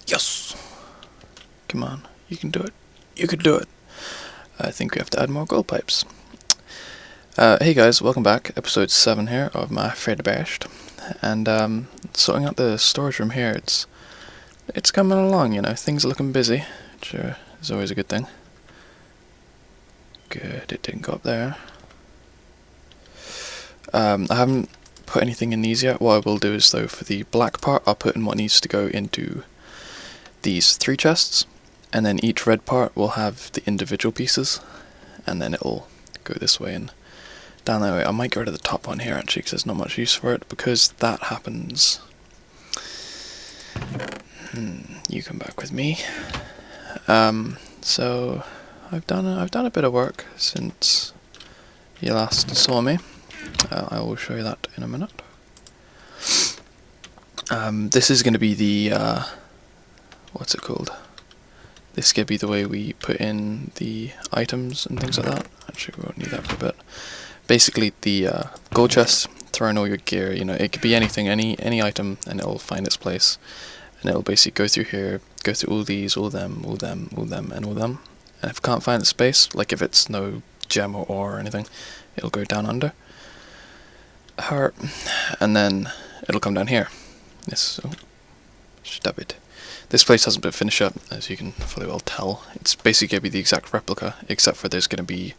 Yes! Come on, you can do it. You can do it. I think we have to add more gold pipes. Hey guys, welcome back. Episode 7 here of my Afraid of Bashed. And sorting out the storage room here, it's coming along, you know, things are looking busy, which is always a good thing. Good, it didn't go up there. I haven't put anything in these yet. What I will do is, though, for the black part, I'll put in what needs to go into these 3 chests, and then each red part will have the individual pieces, and then it'll go this way and down that way. I might get rid of the top one here actually, because there's not much use for it, because that happens. You come back with me. So I've done a bit of work since you last saw me. I will show you that in a minute. This is going to be the what's it called? This is going to be the way we put in the items and things like that. Actually, we won't need that for a bit. Basically, the gold chest, throw in all your gear. You know, it could be anything, any item, and it'll find its place. And it'll basically go through here, go through all these, all them, all them, all them, and all them. And if it can't find its space, like if it's no gem or ore or anything, it'll go down under her, and then it'll come down here. This, oh, stop it. This place hasn't been finished up, as you can fully well tell. It's basically going to be the exact replica, except for there's going to be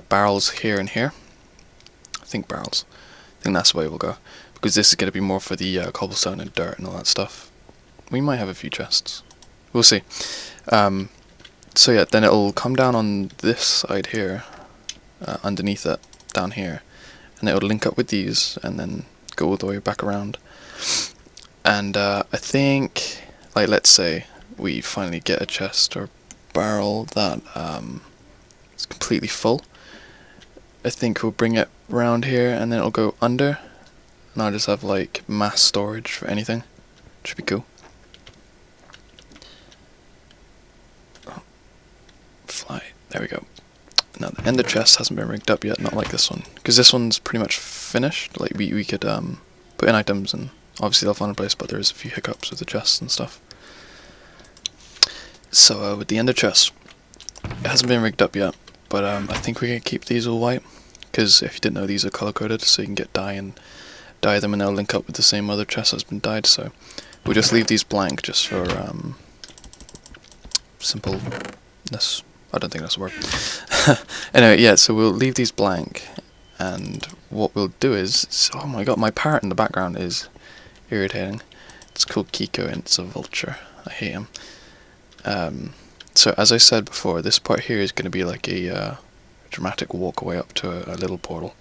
barrels here and here. I think barrels. I think that's the way we'll go, because this is going to be more for the cobblestone and dirt and all that stuff. We might have a few chests. We'll see. So yeah, then it'll come down on this side here, underneath it, down here, and it'll link up with these, and then go all the way back around. And I think, like, let's say we finally get a chest or barrel that is completely full. I think we'll bring it around here, and then it'll go under, and I'll just have like mass storage for anything. Should be cool. Oh. Fly. There we go. Now the ender chest hasn't been rigged up yet, not like this one, because this one's pretty much finished. Like we could put in items, and obviously they'll find a place, but there's a few hiccups with the chests and stuff. So with the ender chest, it hasn't been rigged up yet, but I think we're gonna keep these all white, because if you didn't know, these are color coded, so you can get dye and dye them, and they'll link up with the same other chest that's been dyed. So we'll just leave these blank just for simpleness. I don't think that's a word. Anyway, yeah, so we'll leave these blank, and what we'll do is, oh my god, my parrot in the background is irritating. It's called Kiko, and it's a vulture. I hate him. So as I said before, this part here is going to be like a dramatic walkway up to a little portal.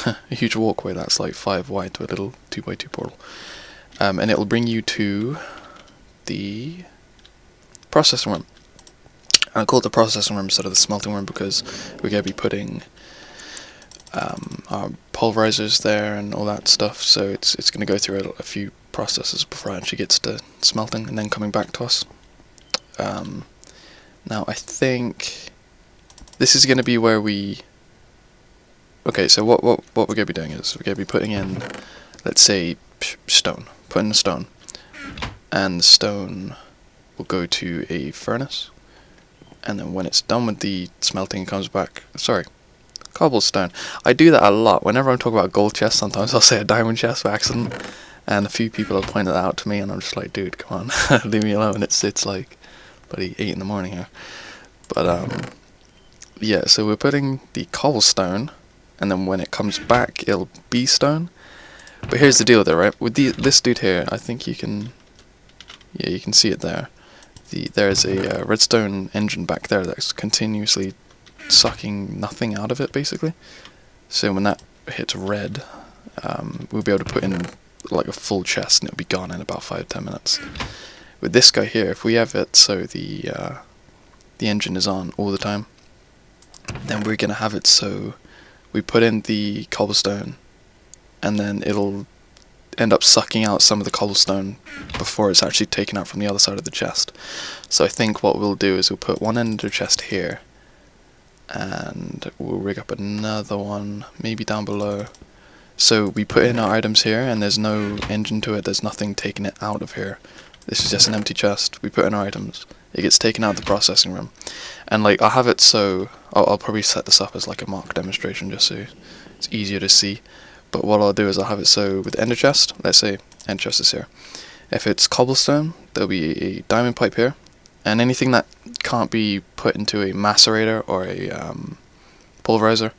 A huge walkway that's like 5 wide to a little 2x2 portal. And it'll bring you to the processing room. I call it the processing room instead of the smelting room, because we're going to be putting our pulverizers there and all that stuff, so it's going to go through a few processes before it actually gets to smelting and then coming back to us. Now I think this is going to be where we... Okay, so what we're going to be doing is we're going to be putting in, let's say, stone. Put in the stone, and the stone will go to a furnace, and then when it's done with the smelting, it comes back... Sorry, cobblestone. I do that a lot. Whenever I'm talking about gold chests, sometimes I'll say a diamond chest by accident, and a few people have pointed that out to me, and I'm just like, dude, come on, leave me alone. It's like bloody 8 in the morning here. But yeah, so we're putting the cobblestone, and then when it comes back, it'll be stone. But here's the deal with it, right? With this dude here, I think you can, yeah, you can see it there. There's a redstone engine back there that's continuously sucking nothing out of it, basically. So when that hits red, we'll be able to put in like a full chest, and it'll be gone in about 5-10 minutes. With this guy here, if we have it so the engine is on all the time, then we're gonna have it so we put in the cobblestone, and then it'll end up sucking out some of the cobblestone before it's actually taken out from the other side of the chest. So I think what we'll do is we'll put one end of the chest here, and we'll rig up another one maybe down below. So we put in our items here, and there's no engine to it, there's nothing taking it out of here. This is just an empty chest. We put in our items. It gets taken out of the processing room. And like, I'll have it so, I'll probably set this up as like a mock demonstration just so it's easier to see. But what I'll do is I'll have it so with the ender chest, let's say ender chest is here. If it's cobblestone, there'll be a diamond pipe here. And anything that can't be put into a macerator or a pulverizer,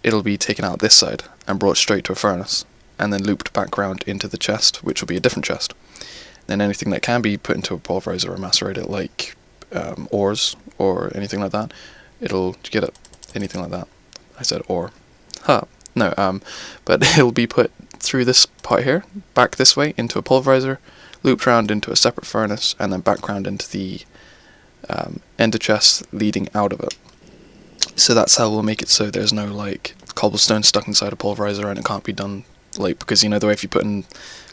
it'll be taken out this side and brought straight to a furnace. And then looped back round into the chest, which will be a different chest. Then anything that can be put into a pulverizer or macerator, like ores or anything like that, it'll get it. Anything like that. I said ore. Huh. No. But it'll be put through this part here, back this way into a pulverizer, looped round into a separate furnace, and then back round into the ender chest leading out of it. So that's how we'll make it so there's no like cobblestone stuck inside a pulverizer and it can't be done. Like, because you know the way if you put in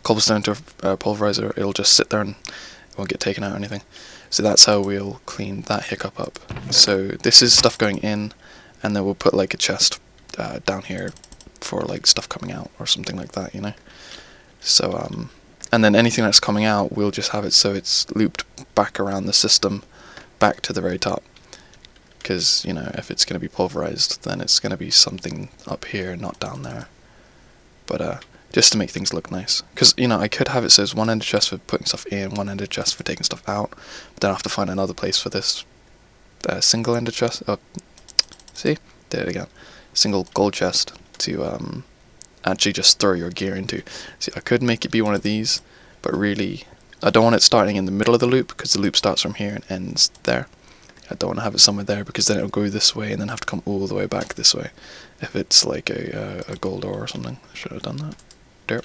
cobblestone to a pulverizer, it'll just sit there and it won't get taken out or anything. So that's how we'll clean that hiccup up. So this is stuff going in, and then we'll put like a chest down here for like stuff coming out or something like that, you know. So and then anything that's coming out, we'll just have it so it's looped back around the system, back to the very top. Because you know, if it's going to be pulverized, then it's going to be something up here, not down there. But just to make things look nice. Because, you know, I could have it so there's one ender chest for putting stuff in, one ender chest for taking stuff out. But then I have to find another place for this single ender chest. Oh, see? Did it again. Single gold chest to actually just throw your gear into. See, I could make it be one of these, but really, I don't want it starting in the middle of the loop, because the loop starts from here and ends there. I don't want to have it somewhere there, because then it'll go this way and then have to come all the way back this way. If it's like a gold ore or something. I should have done that. Derp.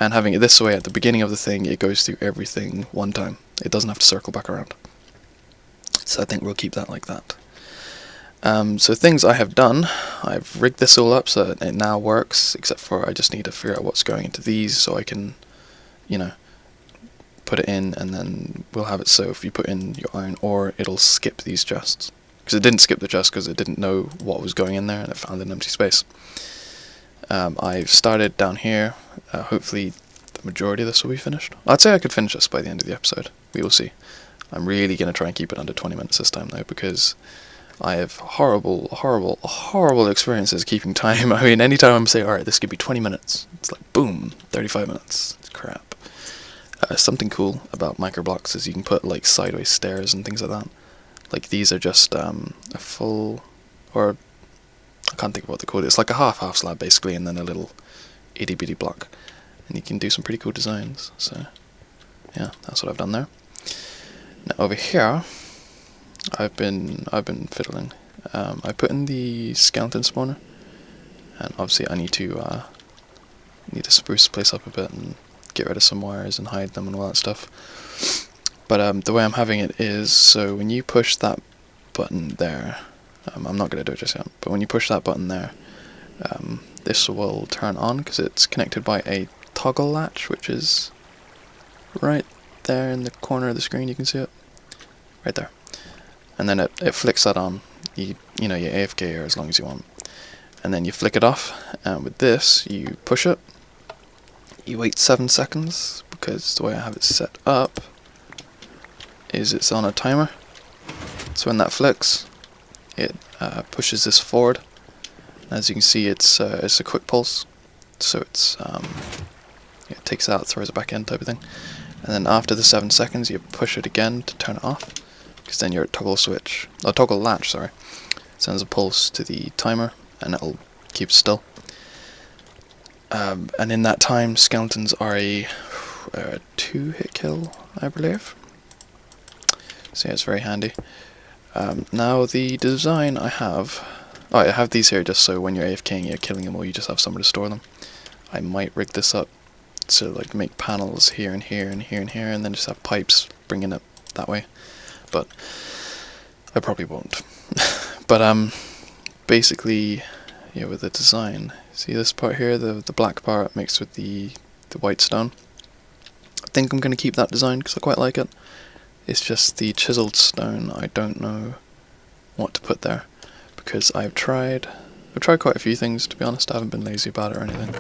And having it this way at the beginning of the thing, it goes through everything one time. It doesn't have to circle back around. So I think we'll keep that like that. So things I have done, I've rigged this all up so that it now works, except for I just need to figure out what's going into these so I can, you know, put it in, and then we'll have it so if you put in your iron ore, it'll skip these chests. Because it didn't skip the chest because it didn't know what was going in there, and it found an empty space. I've started down here. Hopefully the majority of this will be finished. I'd say I could finish this by the end of the episode. We will see. I'm really going to try and keep it under 20 minutes this time though, because I have horrible experiences keeping time. I mean, anytime I'm saying, alright, this could be 20 minutes, it's like, boom, 35 minutes. It's crap. Something cool about microblocks is you can put like sideways stairs and things like that. Like these are just a full, or I can't think of what they call it. It's like a half slab basically, and then a little itty bitty block, and you can do some pretty cool designs. So yeah, that's what I've done there. Now over here, I've been fiddling. I put in the skeleton spawner, and obviously I need to spruce the place up a bit and get rid of some wires and hide them and all that stuff. But the way I'm having it is, so when you push that button there, I'm not going to do it just yet, but when you push that button there, this will turn on because it's connected by a toggle latch, which is right there in the corner of the screen. You can see it right there, and then it flicks that on. You know, you're AFK here as long as you want, and then you flick it off, and with this you push it, you wait 7 seconds, because the way I have it set up is it's on a timer. So when that flicks, it pushes this forward. As you can see, it's a quick pulse, so it's it takes it out, throws it back in, type of thing. And then after the 7 seconds, you push it again to turn it off, because then your toggle latch, sorry, sends a pulse to the timer, and it'll keep still. And in that time, skeletons are a 2-hit kill, I believe. So yeah, it's very handy. Now the design I have these here just so when you're AFKing, you're killing them, or you just have somewhere to store them. I might rig this up so like make panels here and here and here and here, and then just have pipes bringing it that way. But I probably won't. But basically, yeah, with the design, see this part here, the black part mixed with the white stone. I think I'm going to keep that design because I quite like it. It's just the chiseled stone, I don't know what to put there, because I've tried quite a few things, to be honest. I haven't been lazy about it or anything.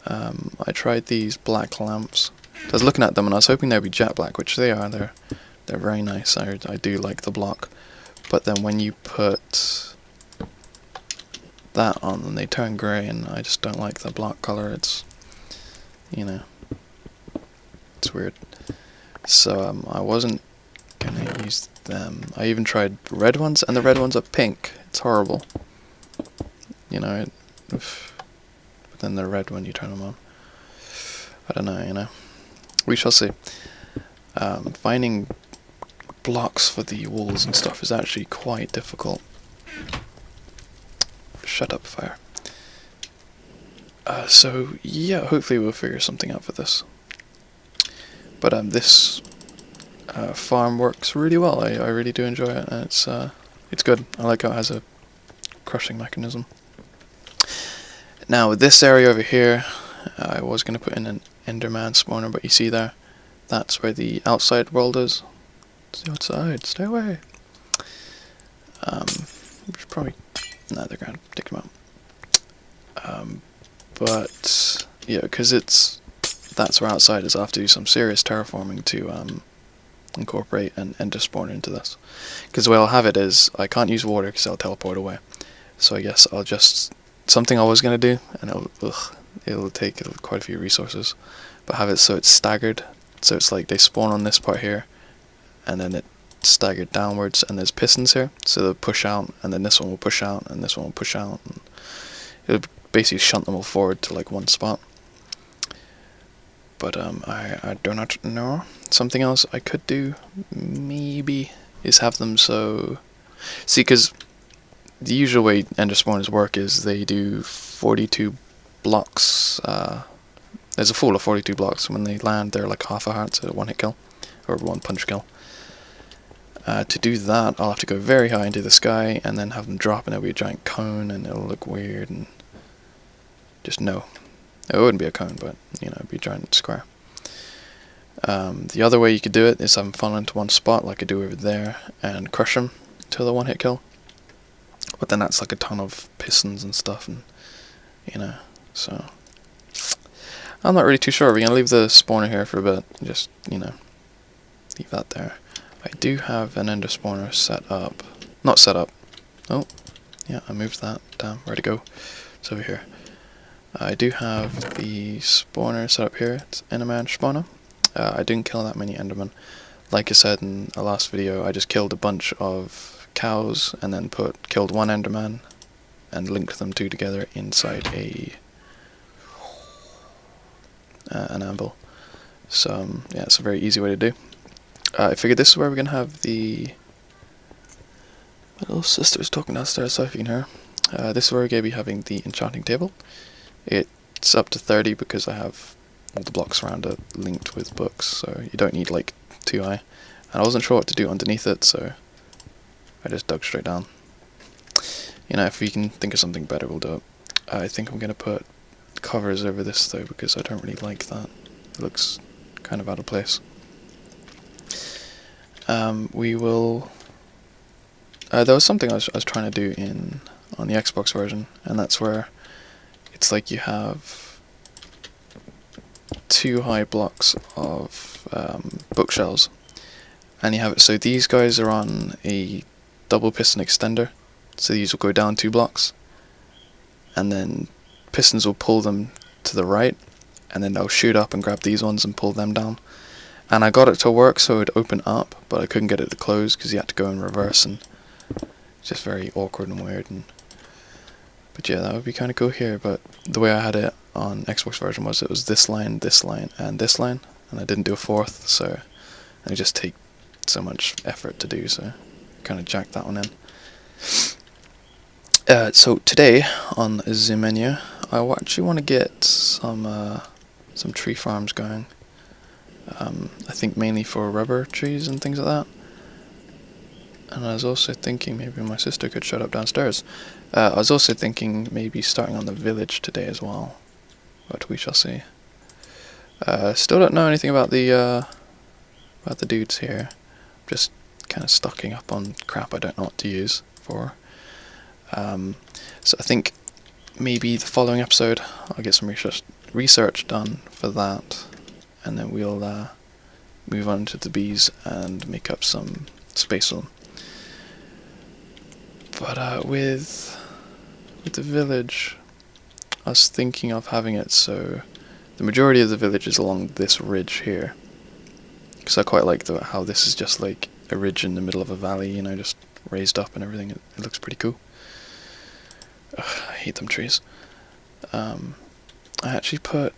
I tried these black lamps, I was looking at them and I was hoping they'd be jet black, which they are. They're very nice. I do like the block. But then when you put that on, then they turn grey, and I just don't like the block color. It's, you know, it's weird. So I wasn't gonna use them. I even tried red ones, and the red ones are pink. It's horrible. You know, but then the red when you turn them on. I don't know, you know. We shall see. Finding blocks for the walls and stuff is actually quite difficult. Shut up, fire. So yeah, hopefully we'll figure something out for this. But this farm works really well. I really do enjoy it, and it's good. I like how it has a crushing mechanism. Now with this area over here, I was going to put in an Enderman spawner, but you see there, that's where the outside world is. It's the outside, stay away. We should probably, no, they're going to take them out. But yeah, because that's where outside is. I have to do some serious terraforming to incorporate an ender spawner into this. Because the way I'll have it is, I can't use water because I'll teleport away. So I guess I'll just, something I was going to do, and it'll take quite a few resources, but have it so it's staggered. So it's like they spawn on this part here, and then it's staggered downwards, and there's pistons here, so they'll push out, and then this one will push out, and this one will push out, and it'll basically shunt them all forward to like one spot. But I do not know. Something else I could do, maybe, is have them so... See, because the usual way ender spawners work is they do 42 blocks. There's a full of 42 blocks. When they land, they're like half a heart, so one hit kill, or one punch kill. To do that, I'll have to go very high into the sky, and then have them drop, and it'll be a giant cone, and it'll look weird, and just no. It wouldn't be a cone, but, you know, it'd be a giant square. The other way you could do it is have them funnel into one spot, like I do over there, and crush them till the one hit kill. But then that's like a ton of pistons and stuff, and, you know, so... I'm not really too sure. We're going to leave the spawner here for a bit, just, you know, leave that there. I do have an ender spawner set up. Not set up. Oh, yeah, I moved that. Damn, where'd it go? It's over here. I do have the spawner set up here. It's Enderman spawner. I didn't kill that many Endermen. Like I said in a last video, I just killed a bunch of cows and then killed one Enderman and linked them two together inside an anvil. So yeah, it's a very easy way to do. I figured this is where we're gonna have my little sister's talking downstairs, so if you can hear her. This is where we're gonna be having the enchanting table. It's up to 30 because I have all the blocks around it linked with books, so you don't need like 2 high. And I wasn't sure what to do underneath it, so I just dug straight down. You know, if we can think of something better, we'll do it. I think I'm gonna put covers over this though, because I don't really like that. It looks kind of out of place. We will... there was something I was trying to do on the Xbox version, and that's where it's like you have 2 high blocks of bookshelves, and you have it so these guys are on a double piston extender, so these will go down 2 blocks, and then pistons will pull them to the right, and then they'll shoot up and grab these ones and pull them down. And I got it to work so it would open up, but I couldn't get it to close because you had to go in reverse, and it's just very awkward and weird. But yeah, that would be kind of cool here, but the way I had it on Xbox version was it was this line, and this line, and I didn't do a 4th, so it just take so much effort to do, so I kind of jacked that one in. So today on the menu, I actually want to get some tree farms going. I think mainly for rubber trees and things like that. And I was also thinking maybe my sister could shut up downstairs. I was also thinking maybe starting on the village today as well, but we shall see. Still don't know anything about the dudes here. Just kind of stocking up on crap I don't know what to use for. So I think maybe the following episode I'll get some research done for that, and then we'll move on to the bees and make up some space for them. But with the village, I was thinking of having it so the majority of the village is along this ridge here, because I quite like how this is just like a ridge in the middle of a valley, you know, just raised up and everything. It looks pretty cool. Ugh, I hate them trees. I actually put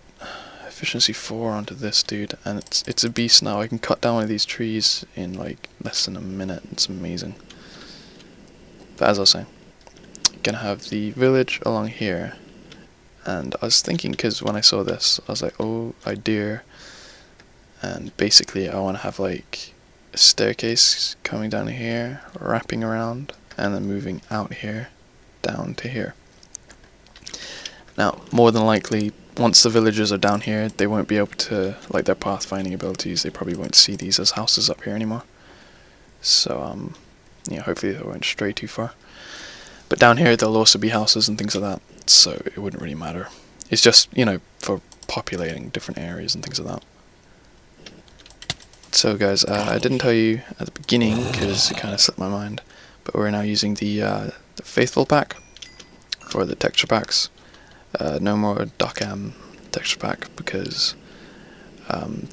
efficiency 4 onto this dude, and it's a beast now. I can cut down one of these trees in like less than a minute. It's amazing. But as I was saying, gonna have the village along here. And I was thinking, because when I saw this, I was like, oh, idea. And basically, I want to have like a staircase coming down here, wrapping around, and then moving out here, down to here. Now, more than likely, once the villagers are down here, they won't be able to, like their pathfinding abilities, they probably won't see these as houses up here anymore. So, yeah, hopefully they won't stray too far. But down here, there'll also be houses and things like that, so it wouldn't really matter. It's just, you know, for populating different areas and things like that. So guys, I didn't tell you at the beginning, because it kind of slipped my mind, but we're now using the Faithful pack for the texture packs. No more Docam texture pack, because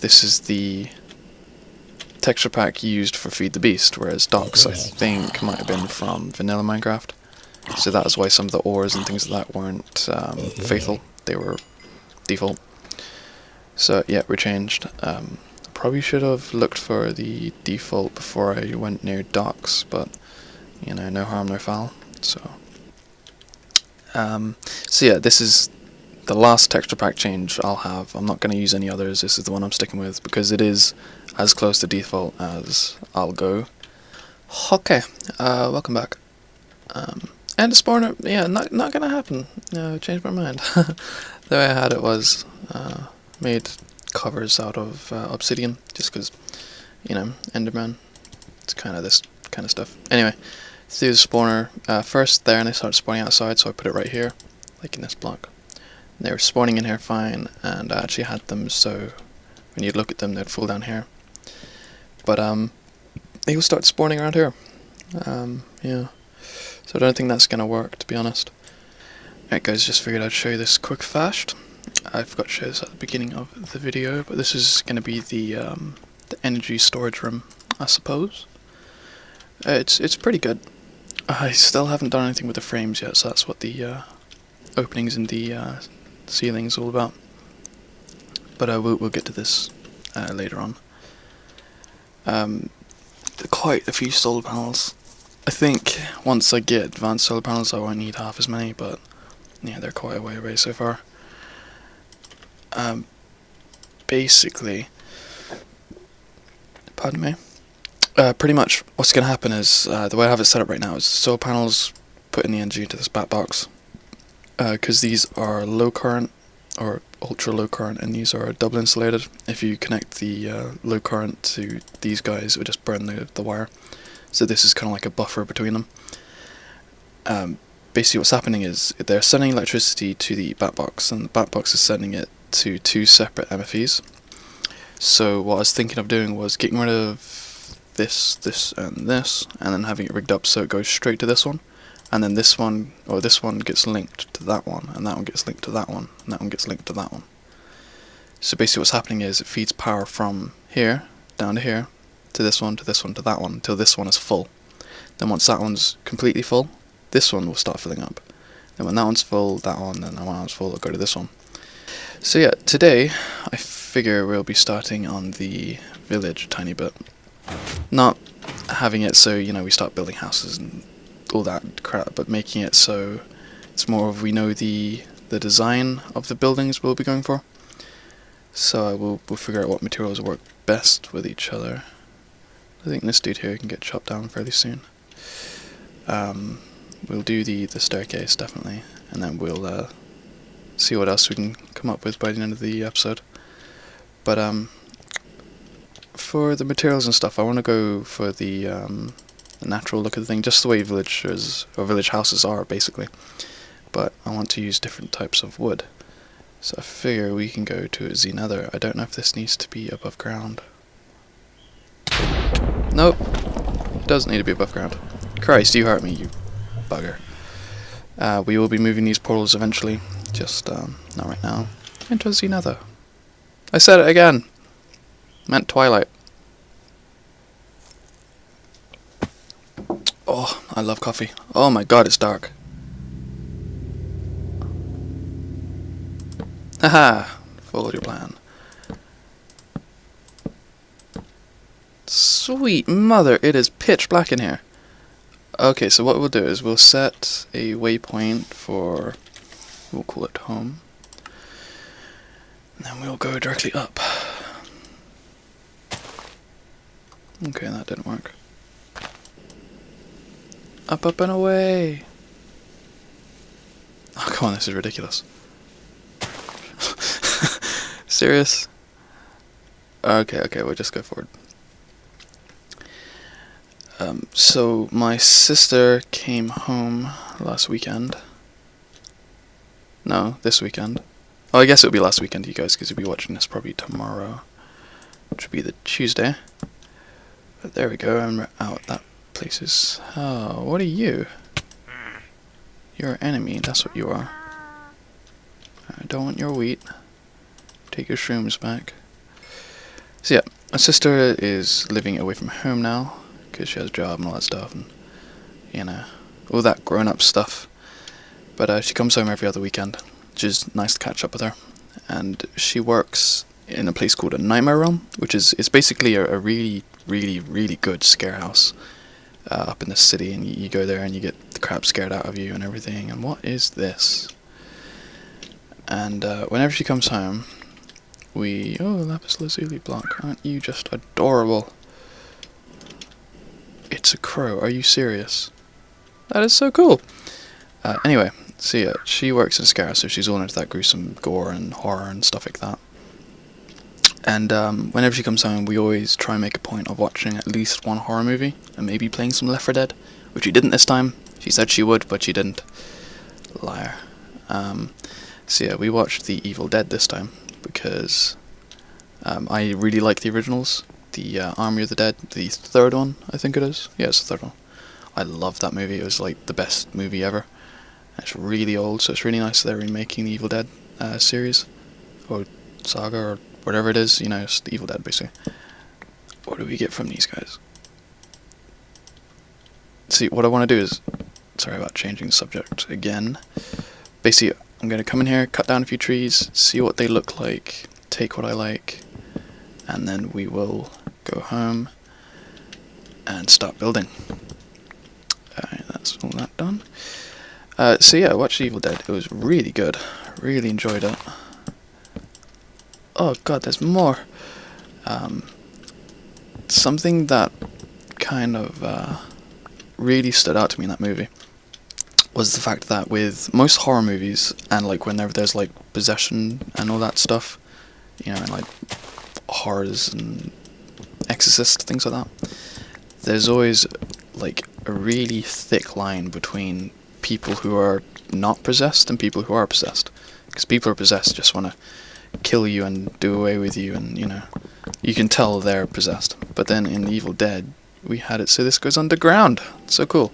this is the texture pack used for Feed the Beast, whereas Docs, I think, might have been from vanilla Minecraft. So that is why some of the ores and things like that weren't faithful, they were default. So yeah, we changed. Probably should have looked for the default before I went near docks, but you know, no harm, no foul. So yeah, this is the last texture pack change I'll have. I'm not going to use any others. This is the one I'm sticking with because it is as close to default as I'll go. Okay, welcome back. And a spawner, yeah, not gonna happen. No, changed my mind. The way I had it was made covers out of obsidian, just because, you know, Enderman. It's kind of this kind of stuff. Anyway, let's do the spawner first there, and they started spawning outside, so I put it right here, like in this block. And they were spawning in here fine, and I actually had them so when you'd look at them, they'd fall down here. But they will start spawning around here. Yeah. So I don't think that's going to work, to be honest. Alright guys, just figured I'd show you this quick fast. I forgot to show this at the beginning of the video, but this is going to be the energy storage room, I suppose. It's pretty good. I still haven't done anything with the frames yet, so that's what the openings in the ceiling is all about. But we'll get to this later on. Quite a few solar panels. I think once I get advanced solar panels I won't need half as many, but yeah, they're quite a way away so far. Basically, pardon me, pretty much what's going to happen is, the way I have it set up right now is solar panels put in the energy into this bat box, because these are low current or ultra low current, and these are double insulated. If you connect the low current to these guys, it would just burn the wire. So this is kind of like a buffer between them. Basically what's happening is they're sending electricity to the bat box, and the bat box is sending it to two separate MFEs. So what I was thinking of doing was getting rid of this, and then having it rigged up so it goes straight to this one, and then this one gets linked to that one, and that one gets linked to that one, and that one gets linked to that one. So basically what's happening is it feeds power from here down to here, to this one, to this one, to that one, until this one is full. Then once that one's completely full, this one will start filling up. Then when that one's full, that one, then when that one's full, it'll go to this one. So yeah, today I figure we'll be starting on the village a tiny bit. Not having it so, you know, we start building houses and all that crap, but making it so it's more of we know the design of the buildings we'll be going for. So we'll figure out what materials work best with each other. I think this dude here can get chopped down fairly soon. We'll do the staircase definitely, and then we'll see what else we can come up with by the end of the episode. But for the materials and stuff, I want to go for the natural look of the thing, just the way village houses are basically. But I want to use different types of wood. So I figure we can go to Z Nether. I don't know if this needs to be above ground. Nope. It doesn't need to be above ground. Christ, you hurt me, you bugger. We will be moving these portals eventually. Just, not right now. Into Z Nether. I said it again! Meant Twilight. Oh, I love coffee. Oh my god, it's dark. Haha! Followed your plan. Sweet mother, it is pitch black in here. Okay, so what we'll do is we'll set a waypoint for, we'll call it home. And then we'll go directly up. Okay, that didn't work. Up, up, and away! Oh, come on, this is ridiculous. Serious? Okay, we'll just go forward. So my sister came home last weekend. No, this weekend. Oh, I guess it'll be last weekend, you guys, because you'll be watching this probably tomorrow, which will be the Tuesday. But there we go, and we're out. That place is... Oh, what are you? You're an enemy, that's what you are. I don't want your wheat. Take your shrooms back. So yeah, my sister is living away from home now, because she has a job and all that stuff, and, you know, all that grown-up stuff. But she comes home every other weekend, which is nice to catch up with her. And she works in a place called a Nightmare Realm, which is, it's basically a really, really, really good scare house up in the city, and you go there and you get the crap scared out of you and everything. And what is this? And whenever she comes home, we... Oh, lapis lazuli block, aren't you just adorable? It's a crow, are you serious? That is so cool! Anyway, so yeah, she works in scare, so she's all into that gruesome gore and horror and stuff like that. And whenever she comes home, we always try and make a point of watching at least one horror movie, and maybe playing some Left 4 Dead, which she didn't this time. She said she would, but she didn't. Liar. So yeah, we watched The Evil Dead this time, because I really like the originals. The Army of the Dead, the third one, I think it is. Yeah, it's the third one. I love that movie, it was like the best movie ever. It's really old, so it's really nice they're remaking the Evil Dead series, or saga, or whatever it is, you know, it's the Evil Dead basically. What do we get from these guys? See, what I want to do is, sorry about changing the subject again, basically I'm going to come in here, cut down a few trees, see what they look like, take what I like, and then we will go home and start building. Alright, that's all that done. So yeah, I watched Evil Dead. It was really good. Really enjoyed it. Oh god, there's more. Something that kind of really stood out to me in that movie was the fact that with most horror movies, and like whenever there's like possession and all that stuff, you know, and like horrors and Exorcist, things like that, there's always like a really thick line between people who are not possessed and people who are possessed. Because people who are possessed just want to kill you and do away with you, and you know, you can tell they're possessed. But then in Evil Dead, we had it so this goes underground. It's so cool.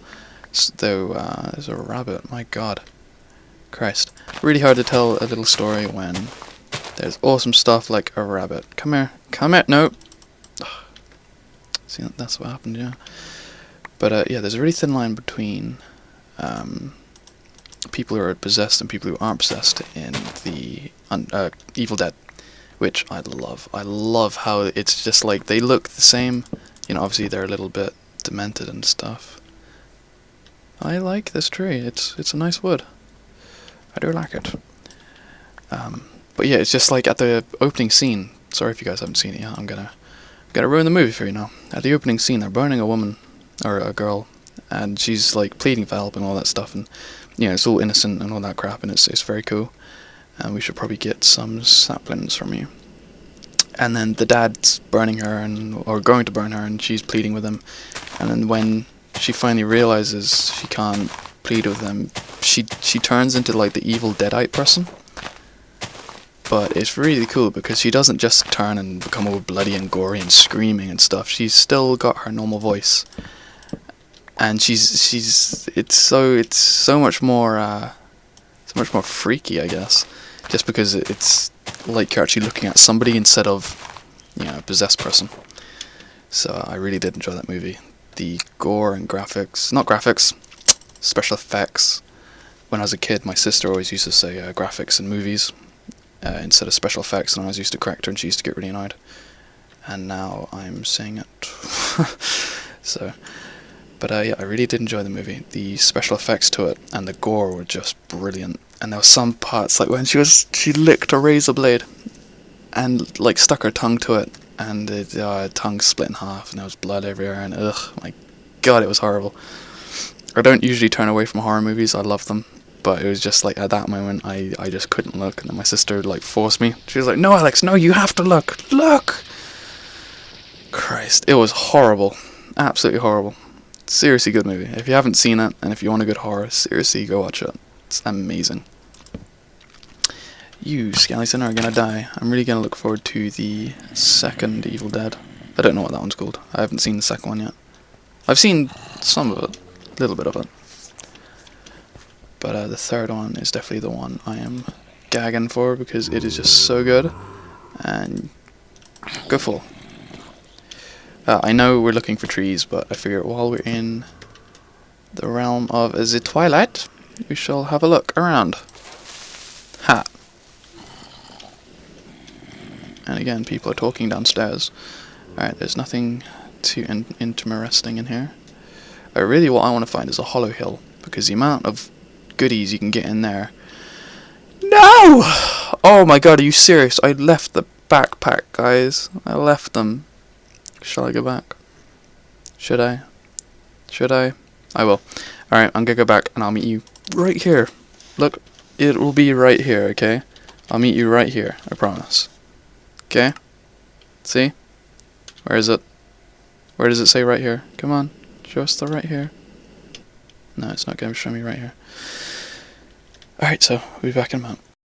So there's a rabbit, my god. Christ. Really hard to tell a little story when there's awesome stuff like a rabbit. Come here. Come here. No. See, that's what happened, yeah. But yeah, there's a really thin line between people who are possessed and people who aren't possessed in the Evil Dead, which I love. I love how it's just like they look the same. You know, obviously they're a little bit demented and stuff. I like this tree. It's a nice wood. I do like it. But yeah, it's just like at the opening scene. Sorry if you guys haven't seen it yet. I'm gonna ruin the movie for you now. At the opening scene, they're burning a woman or a girl, and she's like pleading for help and all that stuff, and you know, it's all innocent and all that crap, and it's very cool. And we should probably get some saplings from you. And then the dad's burning her, or going to burn her, and she's pleading with him. And then when she finally realizes she can't plead with him, she turns into like the evil deadite person. But it's really cool because she doesn't just turn and become all bloody and gory and screaming and stuff. She's still got her normal voice, and it's so much more freaky, I guess, just because it's like you're actually looking at somebody instead of, you know, a possessed person. So I really did enjoy that movie. The gore and graphics, not graphics, special effects. When I was a kid, my sister always used to say graphics in movies instead of special effects, and I always used to correct her, and she used to get really annoyed. And now I'm saying it. So, but yeah, I really did enjoy the movie. The special effects to it and the gore were just brilliant. And there were some parts, like when she licked a razor blade and like stuck her tongue to it, and the tongue split in half, and there was blood everywhere, and ugh, my god, it was horrible. I don't usually turn away from horror movies, I love them, but it was just like at that moment I just couldn't look, and then my sister like forced me. She was like, "No, Alex, no, you have to look, look!" Christ, it was horrible, absolutely horrible. Seriously good movie. If you haven't seen it, and if you want a good horror, seriously go watch it. It's amazing. You, Scally Sinner, are gonna die. I'm really gonna look forward to the second Evil Dead. I don't know what that one's called. I haven't seen the second one yet. I've seen some of it, a little bit of it. But the third one is definitely the one I am gagging for because it is just so good. And go full. I know we're looking for trees, but I figure while we're in the realm of the Twilight, we shall have a look around. Ha! And again, people are talking downstairs. Alright, there's nothing too interesting in here. Really what I want to find is a hollow hill, because the amount of goodies you can get in there... No! Oh my god, are you serious? I left the backpack, guys. I left them. Shall I go back? Should I? Should I? I will. Alright, I'm gonna go back and I'll meet you right here. Look, it will be right here, okay? I'll meet you right here, I promise. Okay? See? Where is it? Where does it say right here? Come on, show us the right here. No, it's not gonna show me right here. Alright, so we'll be back in a moment.